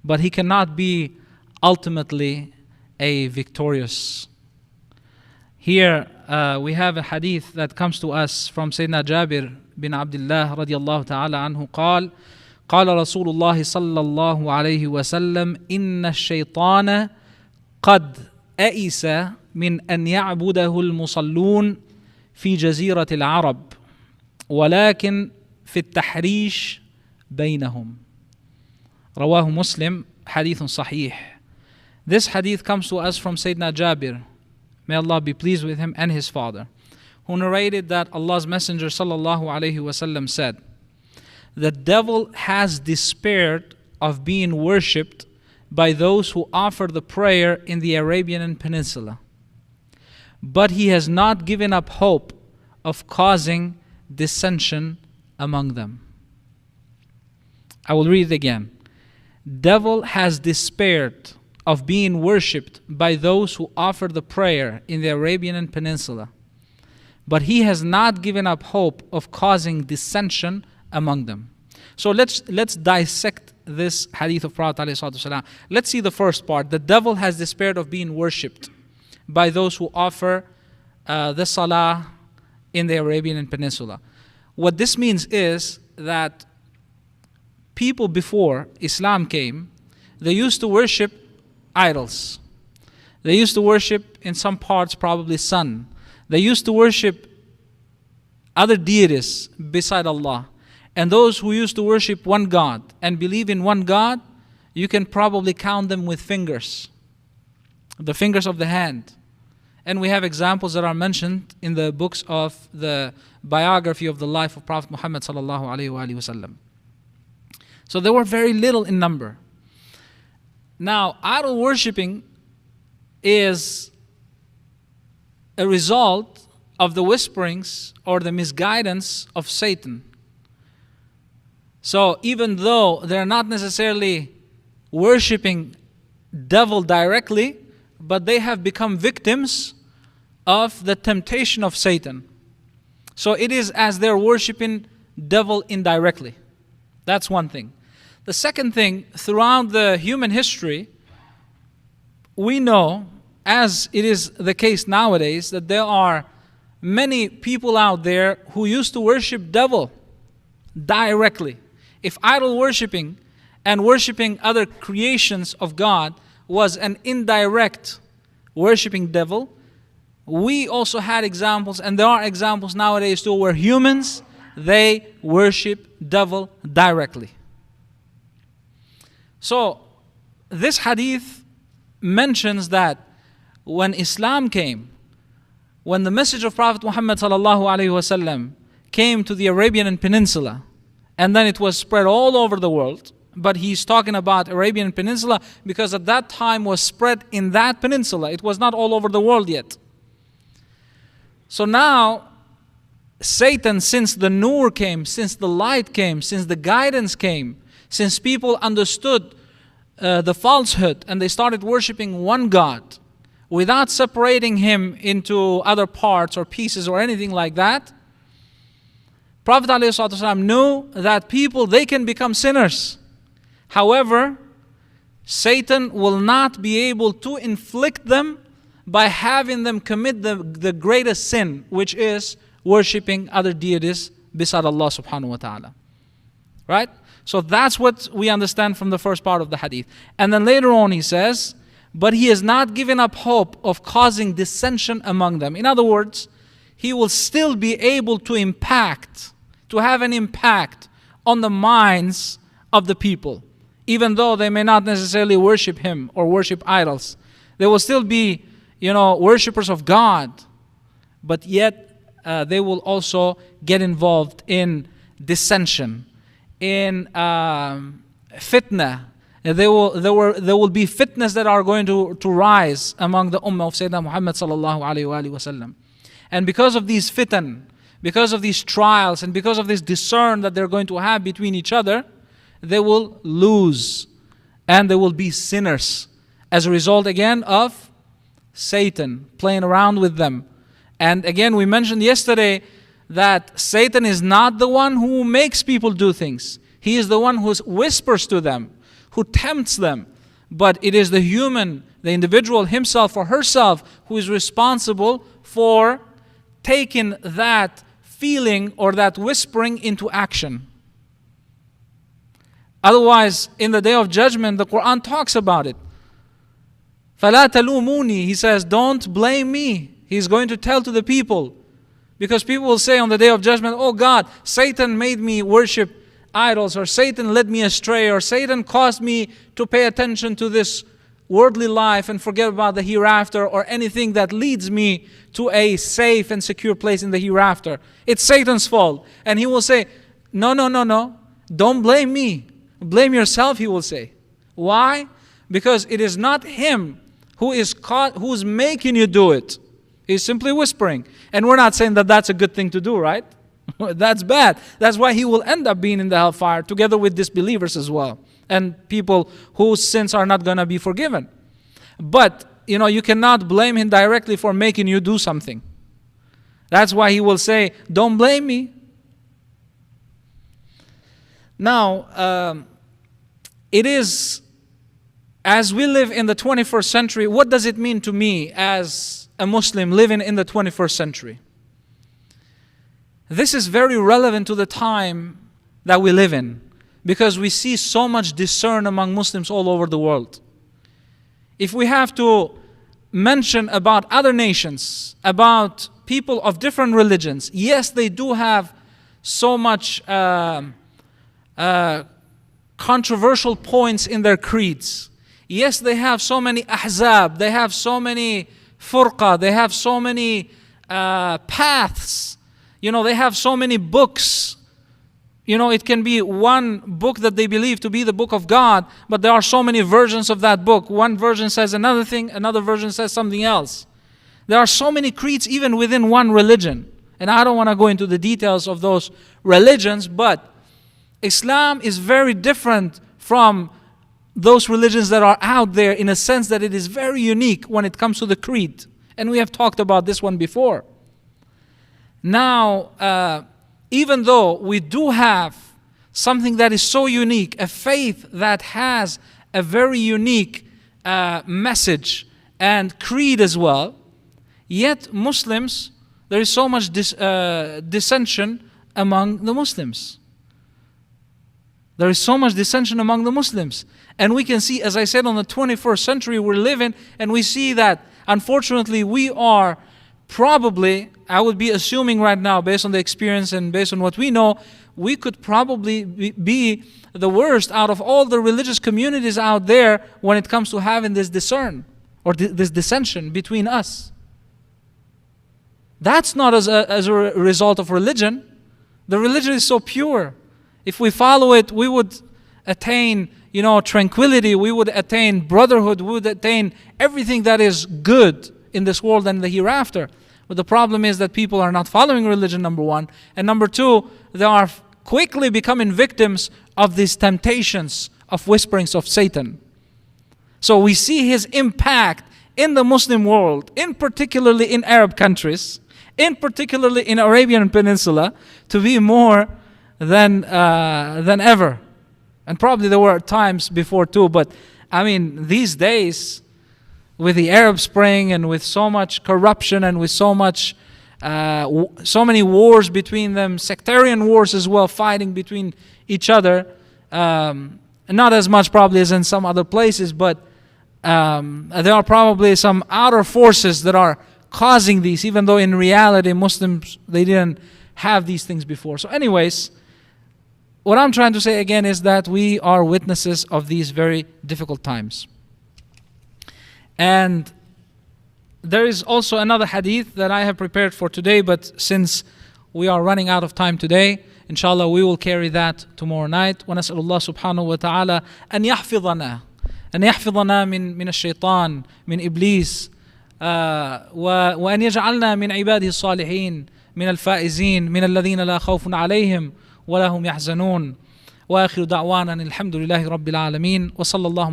but he cannot be ultimately a victorious. Here we have a hadith that comes to us from Sayyidina Jabir bin Abdullah radiallahu ta'ala anhu قال قال رسول الله صلى الله عليه وسلم إن الشيطان قد أئس من أن يعبده المصلون في جزيرة العرب ولكن في التحريش بينهم. رواه مسلم, hadith صحيح. This hadith comes to us from Sayyidina Jabir, may Allah be pleased with him, and his father, who narrated that Allah's Messenger sallallahu alaihi wasallam said, "The devil has despaired of being worshipped by those who offer the prayer in the Arabian Peninsula, but he has not given up hope of causing dissension among them." I will read it again. Devil has despaired of being worshipped by those who offer the prayer in the Arabian Peninsula, but he has not given up hope of causing dissension among them. So let's dissect this hadith of Prophet ﷺ. Let's see the first part. The devil has despaired of being worshipped by those who offer the salah in the Arabian Peninsula. What this means is that people before Islam came, they used to worship idols. They used to worship, in some parts probably, sun. They used to worship other deities beside Allah. And those who used to worship one God and believe in one God, you can probably count them with fingers, the fingers of the hand. And we have examples that are mentioned in the books of the biography of the life of Prophet Muhammad sallallahu alaihi wasallam. So they were very little in number. Now, idol worshipping is a result of the whisperings or the misguidance of Satan. So even though they're not necessarily worshipping devil directly, but they have become victims of the temptation of Satan. So it is as they're worshipping devil indirectly. That's one thing. The second thing, throughout the human history, we know, as it is the case nowadays, that there are many people out there who used to worship devil directly. If idol worshipping and worshipping other creations of God was an indirect worshipping devil, we also had examples, and there are examples nowadays too, where humans, they worship devil directly. So this hadith mentions that when Islam came, when the message of Prophet Muhammad sallallahu alaihi wasallam came to the Arabian Peninsula, and then it was spread all over the world, but he's talking about Arabian Peninsula because at that time was spread in that peninsula. It was not all over the world yet. So now, Satan, since the nur came, since the light came, since the guidance came, since people understood the falsehood and they started worshiping one God without separating him into other parts or pieces or anything like that, Prophet ﷺ knew that people, they can become sinners. However, Satan will not be able to inflict them by having them commit the greatest sin, which is worshipping other deities beside Allah subhanahu wa ta'ala. Right? So that's what we understand from the first part of the hadith. And then later on he says, but he has not given up hope of causing dissension among them. In other words, he will still be able to have an impact on the minds of the people. Even though they may not necessarily worship him or worship idols. They will still be, worshippers of God. But yet, they will also get involved in dissension, in fitna. There will be fitnas that are going to rise among the ummah of Sayyidina Muhammad sallallahu alaihi wasallam. And because of these fitan, because of these trials, and because of this discern that they're going to have between each other, they will lose and they will be sinners as a result again of Satan playing around with them. And again, we mentioned yesterday that Satan is not the one who makes people do things. He is the one who whispers to them, who tempts them, but it is the human, the individual himself or herself who is responsible for taking that feeling or that whispering into action. Otherwise, in the day of judgment, the Quran talks about it. فَلَا تَلُومُونِي, He says, don't blame me. He's going to tell to the people. Because people will say on the day of judgment, oh God, Satan made me worship idols, or Satan led me astray, or Satan caused me to pay attention to this worldly life and forget about the hereafter, or anything that leads me to a safe and secure place in the hereafter. It's Satan's fault. And he will say, no, don't blame me. Blame yourself, he will say. Why? Because it is not him who's making you do it. He's simply whispering. And we're not saying that that's a good thing to do, right? That's bad. That's why he will end up being in the hellfire together with disbelievers as well, and people whose sins are not going to be forgiven. But, you cannot blame him directly for making you do something. That's why he will say, don't blame me. Now, it is, as we live in the 21st century, what does it mean to me as a Muslim living in the 21st century? This is very relevant to the time that we live in, because we see so much discern among Muslims all over the world. If we have to mention about other nations, about people of different religions, yes, they do have so much controversial points in their creeds. Yes, they have so many ahzab, they have so many furqa, they have so many paths. They have so many books. It can be one book that they believe to be the book of God, but there are so many versions of that book. One version says another thing, another version says something else. There are so many creeds even within one religion. And I don't want to go into the details of those religions, but Islam is very different from those religions that are out there, in a sense that it is very unique when it comes to the creed. And we have talked about this one before. Now, even though we do have something that is so unique, a faith that has a very unique message and creed as well, yet Muslims, there is so much dissension among the Muslims. There is so much dissension among the Muslims. And we can see, as I said, on the 21st century we're living, and we see that unfortunately we are probably, I would be assuming right now, based on the experience and based on what we know, we could probably be the worst out of all the religious communities out there when it comes to having this discern or this dissension between us. That's not as a result of religion. The religion is so pure. If we follow it, we would attain, tranquility. We would attain brotherhood. We would attain everything that is good in this world and the hereafter. But the problem is that people are not following religion, number one. And number two, they are quickly becoming victims of these temptations of whisperings of Satan. So we see his impact in the Muslim world, in particularly in Arab countries, in particularly in Arabian Peninsula, to be more than ever. And probably there were times before too, but these days, with the Arab Spring and with so much corruption and with so many wars between them, sectarian wars as well, fighting between each other, not as much probably as in some other places, but there are probably some outer forces that are causing these, even though in reality Muslims, they didn't have these things before. So anyways, what I'm trying to say again is that we are witnesses of these very difficult times. And there is also another hadith that I have prepared for today, but since we are running out of time today, inshallah we will carry that tomorrow night. وَنَسْأَلُ اللَّهُ سُبْحَانَهُ وَتَعَالَى أن يحفظنا من الشيطان من إبليس وأن يجعلنا من عباده الصالحين من الفائزين من الذين لا خوف عليهم ولا هم يحزنون وآخر دعوانا الحمد لله رب العالمين وصلى الله